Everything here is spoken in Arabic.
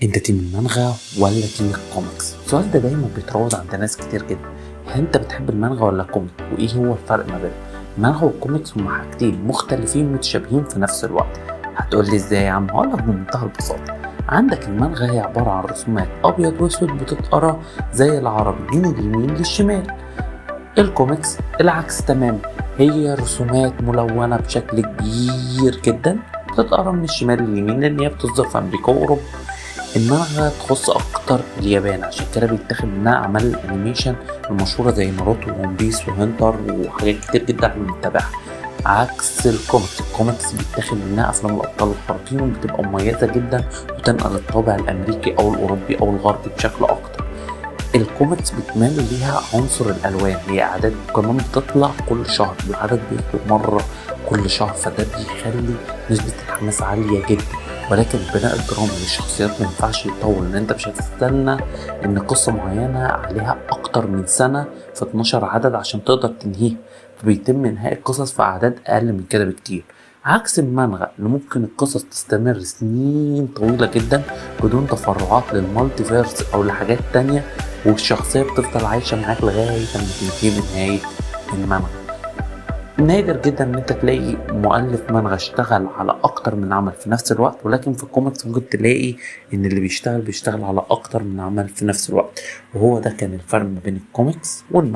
انت تيم المانغا ولا تيم الكوميكس؟ السؤال ده دايما بيتراود عند ناس كتير جدا. هل انت بتحب المانغا ولا الكوميك؟ وايه هو الفرق ما بينهم؟ المانغا والكوميكس هما حاجتين مختلفين متشابهين في نفس الوقت. هتقول لي ازاي يا عم؟ هقولك بمنتهى البساطه. عندك المانغا هي عباره عن رسومات ابيض واسود بتتقرا زي العربي من اليمين للشمال. الكوميكس العكس تماما، هي رسومات ملونه بشكل كبير جدا بتتقرا من الشمال لليمين لان هي بتصدر في امريكا واوروبا. المانغا تخص اكتر اليابان، عشان كده بيتاخد منها اعمال الانيميشن المشهوره زي ناروتو وون بيس وهنتر وحاجات كتير جدا احنا بنتابعها. عكس الكوميكس بيتاخد منها افلام الابطال الخارقين وبتبقى مميزه جدا وتنقل الطابع الامريكي او الاوروبي او الغربي بشكل اكتر. الكوميكس بتميل ليها عنصر الالوان، هي اعداد كمان بتطلع كل شهر، العدد بيخرج مره كل شهر، فده بيخلي نسبه الحماس عاليه جدا. ولكن البناء الدرامي للشخصيات ما ينفعش يطول، لان انت مش هتستنى ان قصه معينه عليها اكتر من سنه في 12 عدد عشان تقدر تنهيها، فبيتم انهاء القصص في اعداد اقل من كده بكتير. عكس المانغا اللي ممكن القصص تستمر سنين طويلة جدا بدون تفرعات للمالتيفيرس او لحاجات تانية، والشخصية بتفضل عايشة معاك لغاية ما تنتهي بنهاية المانغا. نادر جدا ان انت تلاقي مؤلف مانغا اشتغل على اكتر من عمل في نفس الوقت، ولكن في الكوميكس ممكن تلاقي ان اللي بيشتغل على اكتر من عمل في نفس الوقت، وهو ده كان الفرق ما بين الكوميكس والمانغا.